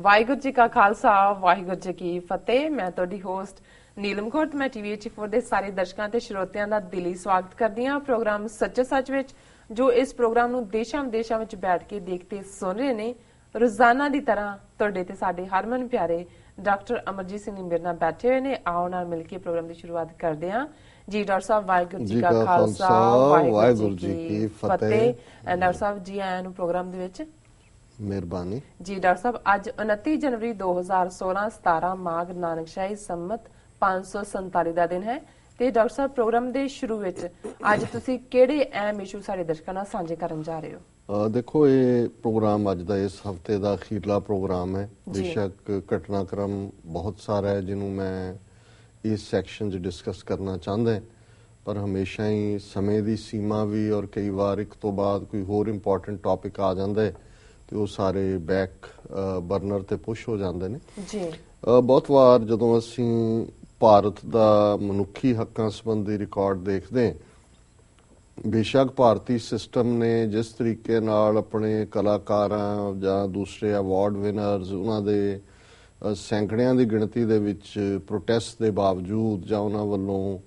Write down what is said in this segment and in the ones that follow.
ਵਾਹਿਗੁਰੂ ਜੀ ਕਾ ਖਾਲਸਾ ਵਾਹਿਗੁਰੂ ਜੀ ਕੀ ਫਤਿਹ। ਮੈਂ ਤੁਹਾਡੀ ਹੋਸਟ ਨੀਲਮ ਕੌਰ। ਮੈਂ ਟੀਵੀ 84 ਦੇ ਸਾਰੇ ਦਰਸ਼ਕਾਂ ਤੇ ਸਰੋਤਿਆਂ ਦਾ ਦਿਲੀ ਸਵਾਗਤ ਕਰਦੀ ਹਾਂ ਪ੍ਰੋਗਰਾਮ ਸੱਚੇ ਸੱਚ ਵਿੱਚ, ਜੋ ਇਸ ਪ੍ਰੋਗਰਾਮ ਨੂੰ ਦੇਸ਼ਾਂ ਵਿਦੇਸ਼ਾਂ ਵਿੱਚ ਬੈਠ ਕੇ ਦੇਖਦੇ ਸੁਣ ਰਹੇ ਨੇ। ਰੋਜ਼ਾਨਾ ਦੀ ਤਰ੍ਹਾਂ ਤੁਹਾਡੇ ਤੇ ਸਾਡੇ ਹਰਮਨ ਪਿਆਰੇ ਡਾਕਟਰ ਅਮਰਜੀਤ ਸਿੰਘ ਮੇਰੇ ਨਾਲ ਬੈਠੇ ਹੋਏ ਨੇ। ਆਓ ਨਾਲ ਮਿਲ ਕੇ ਪ੍ਰੋਗਰਾਮ ਦੀ ਸ਼ੁਰੂਆਤ ਕਰਦੇ ਹਾਂ। ਜੀ ਡਾਕਟਰ ਸਾਹਿਬ, ਵਾਹਿਗੁਰੂ ਜੀ ਕਾ ਖਾਲਸਾ ਵਾਹਿਗੁਰੂ ਜੀ ਕੀ ਫਤਿਹ। ਡਾਕਟਰ ਸਾਹਿਬ ਜੀ ਆਇਆਂ ਨੂੰ ਪ੍ਰੋਗਰਾਮ ਦੇ ਵਿੱਚ। ਮਿਹਰਬਾਨੀ ਜੀ ਡਾਕਟਰ ਸਾਹਿਬ, ਅੱਜ 29 ਜਨਵਰੀ 2016 17 ਮਾਘ ਨਾਨਕਸ਼ਾਹੀ ਸੰਮਤ 547 ਦਾ ਦਿਨ ਹੈ। ਤੇ ਡਾਕਟਰ ਸਾਹਿਬ, ਪ੍ਰੋਗਰਾਮ ਦੇ ਸ਼ੁਰੂ ਵਿੱਚ ਅੱਜ ਤੁਸੀਂ ਕਿਹੜੇ ਅਹਿਮ ਇਸ਼ੂ ਸਾਡੇ ਦਰਸ਼ਕਾਂ ਨਾਲ ਸਾਂਝੇ ਕਰਨ ਜਾ ਰਹੇ ਹੋ? ਦੇਖੋ, ਇਹ ਪ੍ਰੋਗਰਾਮ ਅੱਜ ਦਾ ਇਸ ਹਫਤੇ ਦਾ ਅਖੀਰਲਾ ਪ੍ਰੋਗਰਾਮ ਹੈ। ਬੇਸ਼ੱਕ ਘਟਨਾਕ੍ਰਮ ਬਹੁਤ ਸਾਰਾ ਹੈ ਜਿਹਨੂੰ ਮੈਂ ਇਸ ਸੈਕਸ਼ਨ 'ਚ ਡਿਸਕਸ ਕਰਨਾ ਚਾਹੁੰਦਾ, ਪਰ ਹਮੇਸ਼ਾ ਹੀ ਸਮੇਂ ਦੀ ਸੀਮਾ ਵੀ ਔਰ ਕਈ ਵਾਰ ਇੱਕ ਤੋਂ ਬਾਅਦ ਕੋਈ ਹੋਰ ਇੰਪੋਰਟੈਂਟ ਟੌਪਿਕ ਆ ਜਾਂਦਾ ਹੈ ਤੇ ਉਹ ਸਾਰੇ ਬੈਕ ਬਰਨਰ ਤੇ ਪੁਸ਼ ਹੋ ਜਾਂਦੇ ਨੇ ਜੀ। ਬਹੁਤ ਵਾਰ ਜਦੋਂ ਅਸੀਂ ਭਾਰਤ ਦਾ ਮਨੁੱਖੀ ਹੱਕਾਂ ਸੰਬੰਧੀ ਰਿਕਾਰਡ ਦੇਖਦੇ, ਬੇਸ਼ੱਕ ਭਾਰਤੀ ਸਿਸਟਮ ਨੇ ਜਿਸ ਤਰੀਕੇ ਨਾਲ ਆਪਣੇ ਕਲਾਕਾਰਾਂ ਜਾਂ ਦੂਸਰੇ ਅਵਾਰਡ ਵਿਨਰਸ, ਉਹਨਾਂ ਦੇ ਸੈਂਕੜਿਆਂ ਦੀ ਗਿਣਤੀ ਦੇ ਵਿੱਚ ਪ੍ਰੋਟੈਸਟ ਦੇ ਬਾਵਜੂਦ ਜਾਂ ਉਹਨਾਂ ਵੱਲੋਂ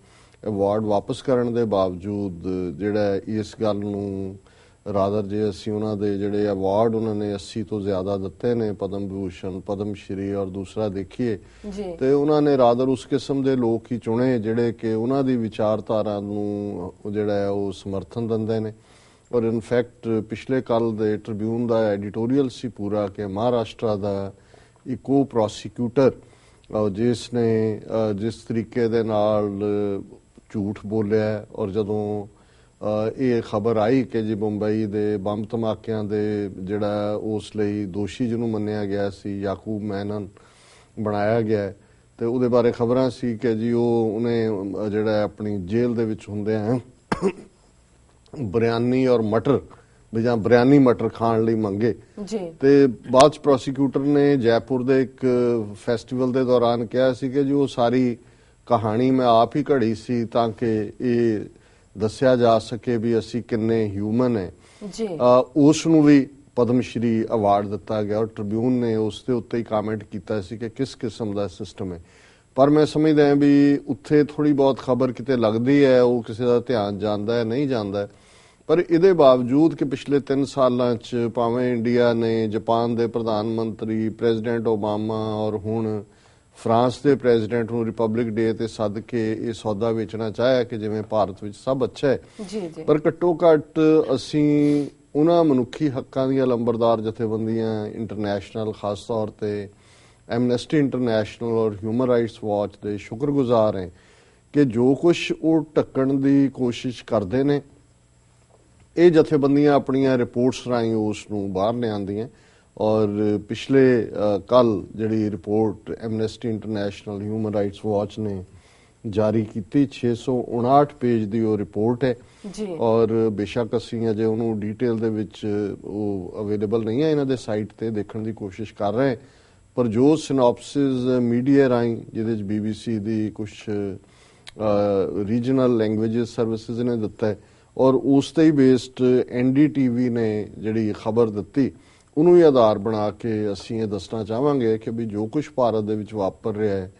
ਅਵਾਰਡ ਵਾਪਸ ਕਰਨ ਦੇ ਬਾਵਜੂਦ ਜਿਹੜਾ ਇਸ ਗੱਲ ਨੂੰ ਰਾਦਰ ਜੇ ਅਸੀਂ ਉਹਨਾਂ ਦੇ ਜਿਹੜੇ ਅਵਾਰਡ ਉਹਨਾਂ ਨੇ 80 ਤੋਂ ਜ਼ਿਆਦਾ ਦਿੱਤੇ ਨੇ, ਪਦਮ ਵਿਭੂਸ਼ਣ, ਪਦਮ ਸ਼੍ਰੀ ਔਰ ਦੂਸਰਾ ਦੇਖੀਏ ਤੇ ਉਹਨਾਂ ਨੇ ਰਾਦਰ ਉਸ ਕਿਸਮ ਦੇ ਲੋਕ ਹੀ ਚੁਣੇ ਜਿਹੜੇ ਕਿ ਉਹਨਾਂ ਦੀ ਵਿਚਾਰਧਾਰਾ ਨੂੰ ਜਿਹੜਾ ਹੈ ਉਹ ਸਮਰਥਨ ਦਿੰਦੇ ਨੇ। ਔਰ ਇਨਫੈਕਟ ਪਿਛਲੇ ਕੱਲ ਦੇ ਟ੍ਰਿਬਿਊਨ ਦਾ ਐਡੀਟੋਰੀਅਲ ਸੀ ਪੂਰਾ ਕਿ ਮਹਾਰਾਸ਼ਟਰ ਦਾ ਇਕੋ ਪ੍ਰੋਸੀਕਿਊਟਰ ਜਿਸ ਨੇ ਜਿਸ ਤਰੀਕੇ ਦੇ ਨਾਲ ਝੂਠ ਬੋਲਿਆ, ਔਰ ਜਦੋਂ ਇਹ ਖਬਰ ਆਈ ਕਿ ਜੀ ਮੁੰਬਈ ਦੇ ਬੰਬ ਧਮਾਕਿਆਂ ਦੇ ਜਿਹੜਾ ਉਸ ਲਈ ਦੋਸ਼ੀ ਜਿਹਨੂੰ ਮੰਨਿਆ ਗਿਆ ਸੀ ਯਾਕੂਬ ਮੈਨਨ ਬਣਾਇਆ ਗਿਆ, ਤੇ ਉਹਦੇ ਬਾਰੇ ਖਬਰਾਂ ਸੀ ਕਿ ਜੀ ਉਹਨੇ ਜਿਹੜਾ ਆਪਣੀ ਜੇਲ੍ਹ ਦੇ ਵਿੱਚ ਹੁੰਦਿਆਂ ਬਿਰਿਆਨੀ ਔਰ ਮਟਰ ਜਾਂ ਬਿਰਿਆਨੀ ਮਟਰ ਖਾਣ ਲਈ ਮੰਗੇ ਤੇ ਬਾਅਦ ਚ ਪ੍ਰੋਸੀਕਿਊਟਰ ਨੇ ਜੈਪੁਰ ਦੇ ਇੱਕ ਫੈਸਟੀਵਲ ਦੇ ਦੌਰਾਨ ਕਿਹਾ ਸੀ ਕਿ ਜੀ ਉਹ ਸਾਰੀ ਕਹਾਣੀ ਮੈਂ ਆਪ ਹੀ ਘੜੀ ਸੀ ਤਾਂ ਕਿ ਇਹ ਦੱਸਿਆ ਜਾ ਸਕੇ ਵੀ ਅਸੀਂ ਕਿੰਨੇ ਹਿਊਮਨ ਹੈ। ਉਸ ਨੂੰ ਵੀ ਪਦਮ ਸ਼੍ਰੀ ਅਵਾਰਡ ਦਿੱਤਾ ਗਿਆ ਔਰ ਟ੍ਰਿਬਿਊਨ ਨੇ ਉਸ ਦੇ ਉੱਤੇ ਹੀ ਕਾਮੈਂਟ ਕੀਤਾ ਸੀ ਕਿ ਕਿਸ ਕਿਸਮ ਦਾ ਸਿਸਟਮ ਹੈ। ਪਰ ਮੈਂ ਸਮਝਦਾ ਹਾਂ ਵੀ ਉੱਥੇ ਥੋੜੀ ਬਹੁਤ ਖਬਰ ਕਿਤੇ ਲੱਗਦੀ ਹੈ, ਉਹ ਕਿਸੇ ਦਾ ਧਿਆਨ ਜਾਂਦਾ ਹੈ ਨਹੀਂ ਜਾਂਦਾ, ਪਰ ਇਹਦੇ ਬਾਵਜੂਦ ਕਿ ਪਿਛਲੇ 3 ਸਾਲਾਂ 'ਚ ਭਾਵੇਂ ਇੰਡੀਆ ਨੇ ਜਾਪਾਨ ਦੇ ਪ੍ਰਧਾਨ ਮੰਤਰੀ ਪ੍ਰੈਜ਼ੀਡੈਂਟ ਓਬਾਮਾ ਔਰ ਹੁਣ ਫਰਾਂਸ ਦੇ ਪ੍ਰੈਜ਼ੀਡੈਂਟ ਨੂੰ ਰਿਪਬਲਿਕ ਡੇ ਤੇ ਸੱਦ ਕੇ ਇਹ ਸੌਦਾ ਵੇਚਣਾ ਚਾਹਿਆ ਕਿ ਜਿਵੇਂ ਭਾਰਤ ਵਿੱਚ ਸਭ ਅੱਛਾ ਹੈ, ਪਰ ਘੱਟੋ ਘੱਟ ਅਸੀਂ ਉਹਨਾਂ ਮਨੁੱਖੀ ਹੱਕਾਂ ਦੀਆਂ ਲੰਬਰਦਾਰ ਜਥੇਬੰਦੀਆਂ ਇੰਟਰਨੈਸ਼ਨਲ, ਖਾਸ ਤੌਰ ਤੇ ਐਮਨੈਸਟੀ ਇੰਟਰਨੈਸ਼ਨਲ ਔਰ ਹਿਊਮਨ ਰਾਈਟਸ ਵਾਚ ਦੇ ਸ਼ੁਕਰਗੁਜ਼ਾਰ ਹਾਂ ਕਿ ਜੋ ਕੁਛ ਉਹ ਢੱਕਣ ਦੀ ਕੋਸ਼ਿਸ਼ ਕਰਦੇ ਨੇ, ਇਹ ਜਥੇਬੰਦੀਆਂ ਆਪਣੀਆਂ ਰਿਪੋਰਟਸ ਰਾਹੀਂ ਉਸ ਨੂੰ ਬਾਹਰ ਲਿਆਉਂਦੀਆਂ। ਔਰ ਪਿਛਲੇ ਕੱਲ ਜਿਹੜੀ report Amnesty international human rights watch ਨੇ ਜਾਰੀ ਕੀਤੀ, 659 ਪੇਜ ਦੀ ਉਹ ਰਿਪੋਰਟ ਹੈ ਔਰ ਬੇਸ਼ੱਕ ਅਸੀਂ ਅਜੇ ਉਹਨੂੰ ਡੀਟੇਲ ਦੇ ਵਿੱਚ ਉਹ ਅਵੇਲੇਬਲ ਨਹੀਂ ਹੈ ਇਹਨਾਂ ਦੇ ਸਾਈਟ ਤੇ, ਦੇਖਣ ਦੀ ਕੋਸ਼ਿਸ਼ ਕਰ ਰਹੇ, ਪਰ ਜੋ ਸਿਨੋਪਸਿਸ ਮੀਡੀਆ ਰਾਹੀਂ ਜਿਹਦੇ ਚ BBC ਦੀ ਕੁਝ ਰੀਜਨਲ ਲੈਂਗੁਏਜਸ ਸਰਵਿਸਿਜ਼ ਨੇ ਦਿੱਤਾ ਹੈ ਔਰ ਉਸ ਤੇ ਹੀ ਬੇਸਡ NDTV ਨੇ ਜਿਹੜੀ ਖਬਰ ਦਿੱਤੀ, ਉਹਨੂੰ ਹੀ ਆਧਾਰ ਬਣਾ ਕੇ ਅਸੀਂ ਇਹ ਦੱਸਣਾ ਚਾਹਾਂਗੇ ਕਿ ਵੀ ਜੋ ਕੁਝ ਭਾਰਤ ਦੇ ਵਿੱਚ ਵਾਪਰ ਰਿਹਾ ਹੈ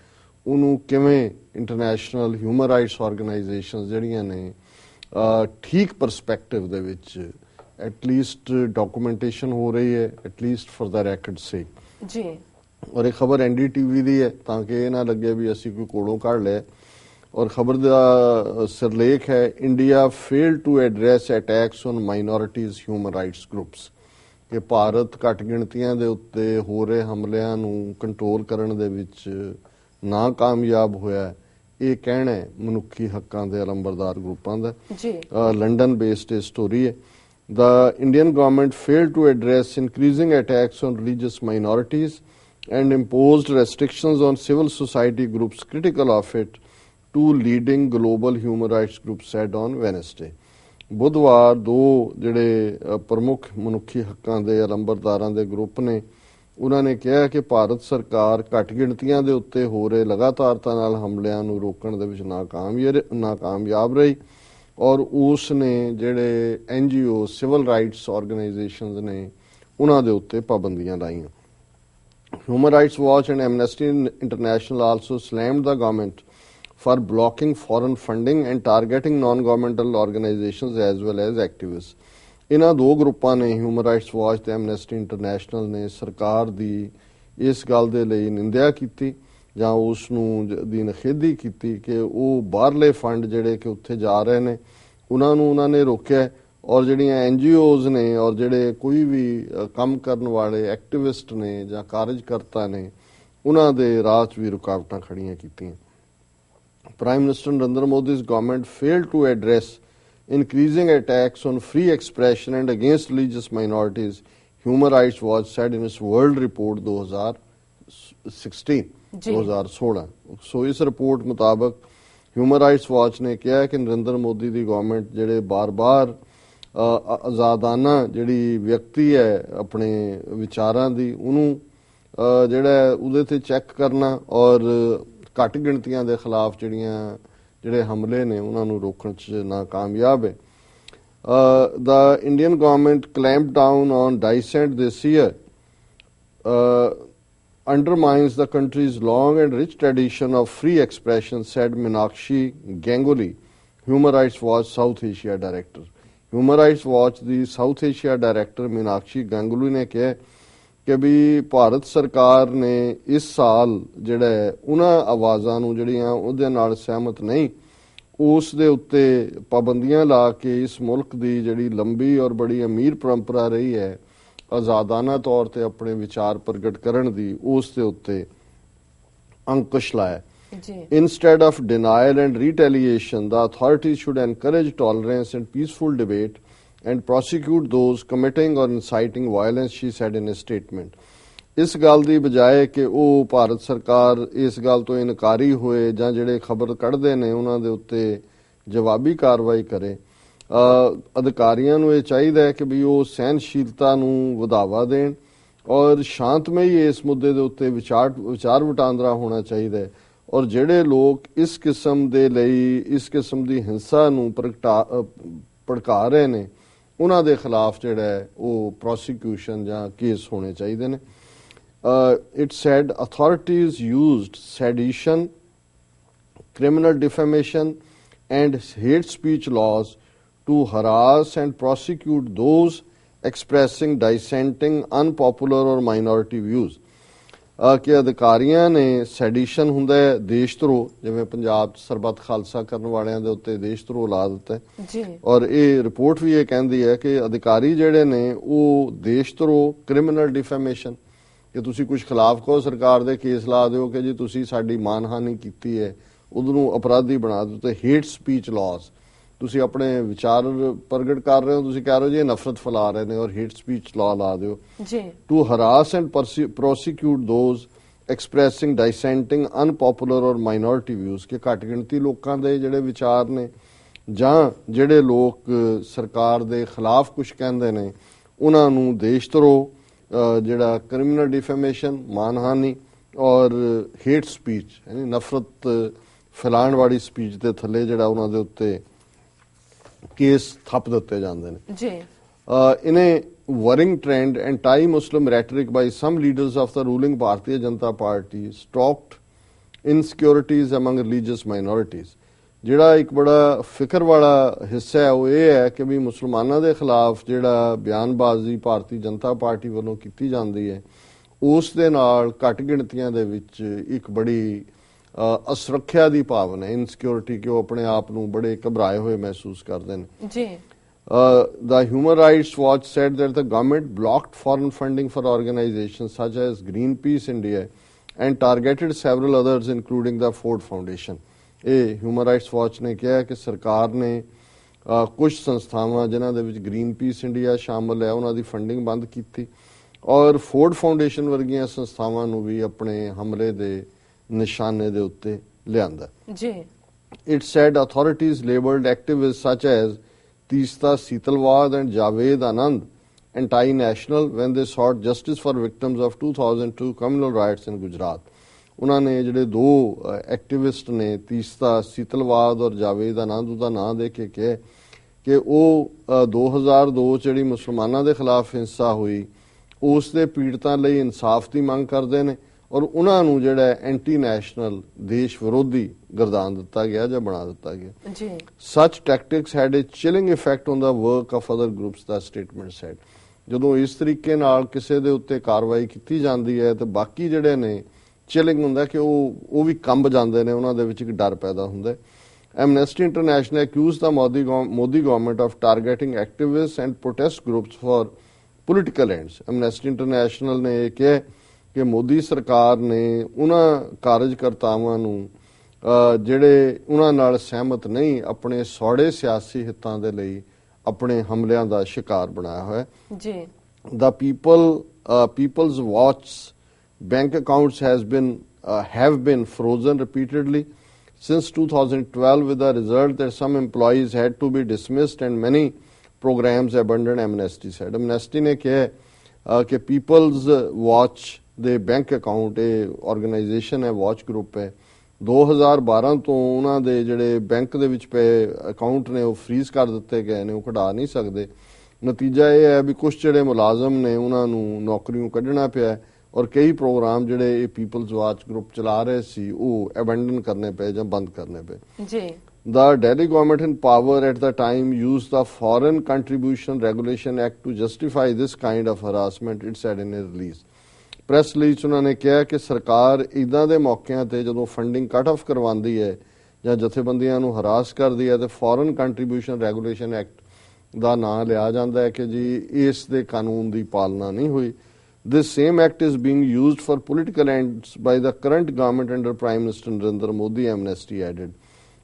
ਉਹਨੂੰ ਕਿਵੇਂ ਇੰਟਰਨੈਸ਼ਨਲ ਹਿਊਮਨ ਰਾਈਟਸ ਆਰਗੇਨਾਈਜੇਸ਼ਨਸ ਜਿਹੜੀਆਂ ਨੇ ਠੀਕ ਪਰਸਪੈਕਟਿਵ ਦੇ ਵਿੱਚ ਐਟਲੀਸਟ ਡਾਕੂਮੈਂਟੇਸ਼ਨ ਹੋ ਰਹੀ ਹੈ, ਐਟਲੀਸਟ ਫॉर द ਰੈਕਡ ਸੇ ਜੀ। ਔਰ ਇਹ ਖਬਰ NDTV ਦੀ ਹੈ ਤਾਂ ਕਿ ਇਹ ਨਾ ਲੱਗੇ ਵੀ ਅਸੀਂ ਕੋਈ ਕੋਲੋਂ ਕੱਢ ਲਿਆ। ਔਰ ਖਬਰ ਦਾ ਸਿਰਲੇਖ ਹੈ, India failed to address attacks on minorities human rights groups, ਕਿ ਭਾਰਤ ਘੱਟ ਗਿਣਤੀਆਂ ਦੇ ਉੱਤੇ ਹੋ ਰਹੇ ਹਮਲਿਆਂ ਨੂੰ ਕੰਟਰੋਲ ਕਰਨ ਦੇ ਵਿੱਚ ਨਾਕਾਮਯਾਬ ਹੋਇਆ। ਇਹ ਕਹਿਣਾ ਹੈ ਮਨੁੱਖੀ ਹੱਕਾਂ ਦੇ ਅਲੰਬਰਦਾਰ ਗਰੁੱਪਾਂ ਦਾ। ਲੰਡਨ ਬੇਸਡ ਇਹ ਸਟੋਰੀ ਹੈ। The Indian government failed to address increasing attacks on religious minorities and imposed restrictions on civil society groups critical of it, two leading global human rights groups said on Wednesday. ਬੁੱਧਵਾਰ ਦੋ ਜਿਹੜੇ ਪ੍ਰਮੁੱਖ ਮਨੁੱਖੀ ਹੱਕਾਂ ਦੇ ਅਲੰਬਰਦਾਰਾਂ ਦੇ group ਨੇ, ਉਹਨਾਂ ਨੇ ਕਿਹਾ ਕਿ ਭਾਰਤ ਸਰਕਾਰ ਘੱਟ ਗਿਣਤੀਆਂ ਦੇ ਉੱਤੇ ਹੋ ਰਹੇ ਲਗਾਤਾਰਤਾ ਨਾਲ ਹਮਲਿਆਂ ਨੂੰ ਰੋਕਣ ਦੇ ਵਿੱਚ ਨਾਕਾਮਯਾਬ ਰਹੀ ਔਰ ਉਸ ਨੇ ਜਿਹੜੇ NGO ਸਿਵਲ ਰਾਈਟਸ ਆਰਗੇਨਾਈਜੇਸ਼ਨਸ ਨੇ ਉਹਨਾਂ ਦੇ ਉੱਤੇ ਪਾਬੰਦੀਆਂ ਲਾਈਆਂ। Human Rights Watch and Amnesty International also slammed the government for blocking foreign funding and targeting non-governmental organizations as well as activists. ਇਹਨਾਂ ਦੋ ਗਰੁੱਪਾਂ ਨੇ, ਹਿਊਮਨ ਰਾਈਟਸ ਵਾਚ ਤੇ ਐਮਨੈਸਟੀ ਇੰਟਰਨੈਸ਼ਨਲ ਨੇ, ਸਰਕਾਰ ਦੀ ਇਸ ਗੱਲ ਦੇ ਲਈ ਨਿੰਦਿਆ ਕੀਤੀ ਜਾਂ ਉਸ ਨੂੰ ਦੀ ਨਿਖੇਧੀ ਕੀਤੀ ਕਿ ਉਹ ਬਾਹਰਲੇ ਫੰਡ ਜਿਹੜੇ ਕਿ ਉੱਥੇ ਜਾ ਰਹੇ ਨੇ ਉਹਨਾਂ ਨੇ ਰੋਕਿਆ, ਔਰ ਜਿਹੜੀਆਂ NGOs ਨੇ ਔਰ ਜਿਹੜੇ ਕੋਈ ਵੀ ਕੰਮ ਕਰਨ ਵਾਲੇ ਐਕਟਿਵਿਸਟ ਨੇ ਜਾਂ ਕਾਰਜਕਰਤਾ ਨੇ ਉਹਨਾਂ ਦੇ ਰਾਹ 'ਚ ਵੀ ਰੁਕਾਵਟਾਂ ਖੜੀਆਂ ਕੀਤੀਆਂ। Prime Minister Narendra Modi's government failed to address increasing attacks on free expression and against religious minorities, Human Rights Watch said in its World Report 2016। ਸੋ ਇਸ ਰਿਪੋਰਟ ਮੁਤਾਬਕ ਹਿਊਮਨ ਰਾਈਟਸ ਵਾਚ ਨੇ ਕਿਹਾ ਕਿ ਨਰਿੰਦਰ ਮੋਦੀ ਦੀ ਗਵਰਨਮੈਂਟ ਜਿਹੜੇ ਬਾਰ-ਬਾਰ ਆਜ਼ਾਦਾਨਾ ਜਿਹੜੀ ਵਿਅਕਤੀ ਹੈ ਆਪਣੇ ਵਿਚਾਰਾਂ ਦੀ ਉਹਨੂੰ ਜਿਹੜਾ ਉਹਦੇ ਤੇ ਚੈੱਕ ਕਰਨਾ ਔਰ ਘੱਟ ਗਿਣਤੀਆਂ ਦੇ ਖਿਲਾਫ ਜਿਹੜੇ ਹਮਲੇ ਨੇ ਉਹਨਾਂ ਨੂੰ ਰੋਕਣ 'ਚ ਨਾਕਾਮਯਾਬ ਹੈ। The Indian government clamped down on dissent this year undermines the country's long and rich tradition of free expression, said Meenakshi Ganguly, Human Rights Watch South Asia Director। Human Rights Watch the South Asia Director Meenakshi Ganguly ਨੇ ਕਿਹਾ ਕਿ ਵੀ ਭਾਰਤ ਸਰਕਾਰ ਨੇ ਇਸ ਸਾਲ ਜਿਹੜਾ ਉਹਨਾਂ ਆਵਾਜ਼ਾਂ ਨੂੰ ਜਿਹੜੀਆਂ ਉਹਦੇ ਨਾਲ ਸਹਿਮਤ ਨਹੀਂ ਉਸ ਦੇ ਉੱਤੇ ਪਾਬੰਦੀਆਂ ਲਾ ਕੇ ਇਸ ਮੁਲਕ ਦੀ ਜਿਹੜੀ ਲੰਬੀ ਔਰ ਬੜੀ ਅਮੀਰ ਪਰੰਪਰਾ ਰਹੀ ਹੈ ਆਜ਼ਾਦਾਨਾ ਤੌਰ ਤੇ ਆਪਣੇ ਵਿਚਾਰ ਪ੍ਰਗਟ ਕਰਨ ਦੀ ਉਸ ਦੇ ਉੱਤੇ ਅੰਕੁਸ਼ ਲਾਇਆ। Instead of denial and retaliation, the authorities should encourage tolerance and peaceful debate and prosecute those committing or inciting violence, she said in a statement। ਇਸ ਗੱਲ ਦੀ ਬਜਾਏ ਕਿ ਉਹ ਭਾਰਤ ਸਰਕਾਰ ਇਸ ਗੱਲ ਤੋਂ ਇਨਕਾਰੀ ਹੋਏ ਜਾਂ ਜਿਹੜੇ ਖਬਰ ਕੱਢਦੇ ਨੇ ਉਹਨਾਂ ਦੇ ਉੱਤੇ ਜਵਾਬੀ ਕਾਰਵਾਈ ਕਰੇ, ਅਧਿਕਾਰੀਆਂ ਨੂੰ ਇਹ ਚਾਹੀਦਾ ਹੈ ਕਿ ਵੀ ਉਹ ਸਹਿਨਸ਼ੀਲਤਾ ਨੂੰ ਵਧਾਵਾ ਦੇਣ ਔਰ ਸ਼ਾਂਤਮਈ ਇਸ ਮੁੱਦੇ ਦੇ ਉੱਤੇ ਵਿਚਾਰ ਵਟਾਂਦਰਾ ਹੋਣਾ ਚਾਹੀਦਾ ਹੈ। ਔਰ ਜਿਹੜੇ ਲੋਕ ਇਸ ਕਿਸਮ ਦੇ ਲਈ ਇਸ ਕਿਸਮ ਦੀ ਹਿੰਸਾ ਨੂੰ ਭੜਕਾ ਰਹੇ ਨੇ ਉਹਨਾਂ ਦੇ ਖਿਲਾਫ ਜਿਹੜਾ ਹੈ ਉਹ ਪ੍ਰੋਸੀਕਿਊਸ਼ਨ ਜਾਂ ਕੇਸ ਹੋਣੇ ਚਾਹੀਦੇ ਨੇ। It said authorities used sedition, criminal defamation and hate speech laws to harass and prosecute those expressing dissenting, unpopular or minority views। ਕਿ ਅਧਿਕਾਰੀਆਂ ਨੇ ਸੈਡੀਸ਼ਨ ਹੁੰਦਾ ਹੈ ਦੇਸ਼ ਧਰੋਹ, ਜਿਵੇਂ ਪੰਜਾਬ 'ਚ ਸਰਬੱਤ ਖਾਲਸਾ ਕਰਨ ਵਾਲਿਆਂ ਦੇ ਉੱਤੇ ਦੇਸ਼ ਧਰੋਹ ਲਾ ਦਿੱਤਾ ਹੈ ਔਰ ਇਹ ਰਿਪੋਰਟ ਵੀ ਇਹ ਕਹਿੰਦੀ ਹੈ ਕਿ ਅਧਿਕਾਰੀ ਜਿਹੜੇ ਨੇ ਉਹ ਦੇਸ਼ ਧਰੋਹ, ਕ੍ਰਿਮੀਨਲ ਡਿਫੈਮੇਸ਼ਨ ਕਿ ਤੁਸੀਂ ਕੁਝ ਖਿਲਾਫ ਕਹੋ ਸਰਕਾਰ ਦੇ ਕੇਸ ਲਾ ਦਿਓ ਕਿ ਜੀ ਤੁਸੀਂ ਸਾਡੀ ਮਾਨਹਾਨੀ ਕੀਤੀ ਹੈ ਉਹਨੂੰ ਅਪਰਾਧੀ ਬਣਾ ਦਿਓ, ਤੇ ਹੇਟ ਸਪੀਚ ਲਾਜ਼ ਤੁਸੀਂ ਆਪਣੇ ਵਿਚਾਰ ਪ੍ਰਗਟ ਕਰ ਰਹੇ ਹੋ ਤੁਸੀਂ ਕਹਿ ਰਹੇ ਹੋ ਜੀ ਇਹ ਨਫ਼ਰਤ ਫੈਲਾ ਰਹੇ ਨੇ ਔਰ ਹੇਟ ਸਪੀਚ ਲਾ ਲਾ ਦਿਓ। To harass and prosecute those expressing dissenting unpopular or minority views ਕਿ ਘੱਟ ਗਿਣਤੀ ਲੋਕਾਂ ਦੇ ਜਿਹੜੇ ਵਿਚਾਰ ਨੇ ਜਾਂ ਜਿਹੜੇ ਲੋਕ ਸਰਕਾਰ ਦੇ ਖਿਲਾਫ ਕੁਝ ਕਹਿੰਦੇ ਨੇ ਉਹਨਾਂ ਨੂੰ ਦੇਸ਼ ਧਰੋਹ, ਜਿਹੜਾ ਕ੍ਰਿਮੀਨਲ ਡਿਫੈਮੇਸ਼ਨ, ਮਾਨਹਾਨੀ ਔਰ ਹੇਟ ਸਪੀਚ ਯਾਨੀ ਨਫ਼ਰਤ ਫੈਲਾਉਣ ਵਾਲੀ ਸਪੀਚ ਦੇ ਥੱਲੇ ਜਿਹੜਾ ਉਹਨਾਂ ਦੇ ਉੱਤੇ ਕੇਸ ਥੱਪ ਦਿੱਤੇ ਜਾਂਦੇ ਨੇ ਜੀ। ਇਨ ਏ worrying trend, anti-Muslim rhetoric by some leaders of the ruling Bharatiya Janata Party stoked insecurities among religious minorities। ਜਿਹੜਾ ਇੱਕ ਬੜਾ ਫਿਕਰ ਵਾਲਾ ਹਿੱਸਾ ਹੈ ਉਹ ਇਹ ਹੈ ਕਿ ਵੀ ਮੁਸਲਮਾਨਾਂ ਦੇ ਖਿਲਾਫ ਜਿਹੜਾ ਬਿਆਨਬਾਜ਼ੀ ਭਾਰਤੀ ਜਨਤਾ ਪਾਰਟੀ ਵੱਲੋਂ ਕੀਤੀ ਜਾਂਦੀ ਹੈ ਉਸ ਦੇ ਨਾਲ ਘੱਟ ਗਿਣਤੀਆਂ ਦੇ ਵਿੱਚ ਇੱਕ ਬੜੀ ਅਸੁਰੱਖਿਆ ਦੀ ਭਾਵਨਾ, ਇਨਸਿਕਿਉਰਿਟੀ ਕਿ ਉਹ ਆਪਣੇ ਆਪ ਨੂੰ ਬੜੇ ਘਬਰਾਏ ਹੋਏ ਮਹਿਸੂਸ ਕਰਦੇ ਨੇ ਜੀ। The Human Rights Watch said that the government blocked foreign funding for organizations such as Greenpeace India and targeted several others including the Ford Foundation। ਇਹ ਹਿਊਮਨ ਰਾਈਟਸ ਵਾਚ ਨੇ ਕਿਹਾ ਕਿ ਸਰਕਾਰ ਨੇ ਕੁਝ ਸੰਸਥਾਵਾਂ ਜਿਨ੍ਹਾਂ ਦੇ ਵਿੱਚ ਗ੍ਰੀਨਪੀਸ ਇੰਡੀਆ ਸ਼ਾਮਲ ਹੈ ਉਹਨਾਂ ਦੀ ਫੰਡਿੰਗ ਬੰਦ ਕੀਤੀ ਔਰ ਫੋਰਡ ਫਾਊਂਡੇਸ਼ਨ ਵਰਗੀਆਂ ਸੰਸਥਾਵਾਂ ਨੂੰ ਵੀ ਆਪਣੇ ਹਮਲੇ ਦੇ ਨਿਸ਼ਾਨੇ ਦੇ ਉੱਤੇ ਲਿਆਂਦਾ ਜੀ। It said authorities labeled activists such as Teesta Setalwad and Javed Anand anti-national when they sought justice for victims of 2002 communal riots in Gujarat। ਉਹਨਾਂ ਨੇ ਜਿਹੜੇ ਦੋ ਐਕਟਿਵਿਸਟ ਨੇ ਤੀਸਤਾ ਸੀਤਲਵਾਦ ਔਰ ਜਾਵੇਦ ਆਨੰਦ ਦਾ ਨਾਂ ਦੇ ਕੇ ਕਿਹਾ ਕਿ ਉਹ 2002 ਜਿਹੜੀ ਮੁਸਲਮਾਨਾਂ ਦੇ ਖਿਲਾਫ ਹਿੰਸਾ ਹੋਈ ਉਸ ਦੇ ਪੀੜਤਾਂ ਲਈ ਇਨਸਾਫ ਦੀ ਮੰਗ ਕਰਦੇ ਨੇ ਔਰ ਉਹਨਾਂ ਨੂੰ ਜਿਹੜਾ ਐਂਟੀ ਨੈਸ਼ਨਲ ਦੇਸ਼ ਵਿਰੋਧੀ ਗਰਦਾਨ ਦਿੱਤਾ ਗਿਆ ਜਾਂ ਬਣਾ ਦਿੱਤਾ ਗਿਆ ਜੀ। Such tactics had a chilling effect on the work of other groups, the statement said। ਜਦੋਂ ਇਸ ਤਰੀਕੇ ਨਾਲ ਕਿਸੇ ਦੇ ਉੱਤੇ ਕਾਰਵਾਈ ਕੀਤੀ ਜਾਂਦੀ ਹੈ ਤੇ ਬਾਕੀ ਜਿਹੜੇ ਨੇ ਚਿਲਿੰਗ ਹੁੰਦਾ ਕਿ ਉਹ ਵੀ ਕੰਬ ਜਾਂਦੇ ਨੇ, ਉਹਨਾਂ ਦੇ ਵਿੱਚ ਇੱਕ ਡਰ ਪੈਦਾ ਹੁੰਦਾ। Amnesty International accused the Modi government of targeting activists and protest groups for political ends। Amnesty International ਨੇ ਇਹ ਕਿਹਾ ਕਿ ਮੋਦੀ ਸਰਕਾਰ ਨੇ ਉਹਨਾਂ ਕਾਰਜਕਰਤਾਵਾਂ ਨੂੰ ਜਿਹੜੇ ਉਹਨਾਂ ਨਾਲ ਸਹਿਮਤ ਨਹੀਂ ਆਪਣੇ ਸੌੜੇ ਸਿਆਸੀ ਹਿੱਤਾਂ ਦੇ ਲਈ ਆਪਣੇ ਹਮਲਿਆਂ ਦਾ ਸ਼ਿਕਾਰ ਬਣਾਇਆ ਹੋਇਆ ਜੀ। The People's Watch bank accounts have been frozen repeatedly since 2012 with the result that some employees had to be dismissed and many programs abandoned, Amnesty said। Amnesty ਨੇ ਕਿਹਾ ਕਿ People's Watch ਦੇ ਬੈਂਕ ਅਕਾਊਂਟ, ਇਹ organisation ਹੈ, watch group ਹੈ, 2012 ਤੋਂ ਉਹਨਾਂ ਦੇ ਜਿਹੜੇ ਬੈਂਕ ਦੇ ਵਿੱਚ ਪਏ ਅਕਾਊਂਟ ਨੇ ਉਹ ਫ੍ਰੀਜ਼ ਕਰ ਦਿੱਤੇ ਗਏ ਨੇ, ਉਹ ਕਢਾ ਨਹੀਂ ਸਕਦੇ। ਨਤੀਜਾ ਇਹ ਹੈ ਵੀ ਕੁਝ ਜਿਹੜੇ ਮੁਲਾਜ਼ਮ ਨੇ ਉਹਨਾਂ ਨੂੰ ਨੌਕਰੀਆਂ ਕੱਢਣਾ ਪਿਆ ਔਰ ਕਈ ਪ੍ਰੋਗਰਾਮ ਜਿਹੜੇ ਇਹ ਪੀਪਲਜ਼ ਵਾਚ ਗਰੁੱਪ ਚਲਾ ਰਹੇ ਸੀ ਉਹ ਅਬੈਂਡਨ ਕਰਨੇ ਪਏ ਜਾਂ ਬੰਦ ਕਰਨੇ ਪਏ ਜੀ। The Delhi government in power at the time used the Foreign Contribution Regulation Act to justify this kind of harassment, it said in a release। Press release ਉਹਨਾਂ ਨੇ ਕਿਹਾ ਕਿ ਸਰਕਾਰ ਇੱਦਾਂ ਦੇ ਮੌਕਿਆਂ ਤੇ ਜਦੋਂ ਫੰਡਿੰਗ ਕੱਟ ਆਫ ਕਰਵਾਉਂਦੀ ਹੈ ਜਾਂ ਜਥੇਬੰਦੀਆਂ ਨੂੰ ਹਰਾਸ ਕਰਦੀ ਹੈ ਤੇ ਫੋਰਨ ਕੰਟਰੀਬਿਊਸ਼ਨ ਰੈਗੂਲੇਸ਼ਨ ਐਕਟ ਦਾ ਨਾਂ ਲਿਆ ਜਾਂਦਾ ਹੈ ਕਿ ਜੀ ਇਸ ਦੇ ਕਾਨੂੰਨ ਦੀ ਪਾਲਣਾ ਨਹੀਂ ਹੋਈ। This same act is being used for political ends by the current government under prime minister Narendra Modi, amnesty added.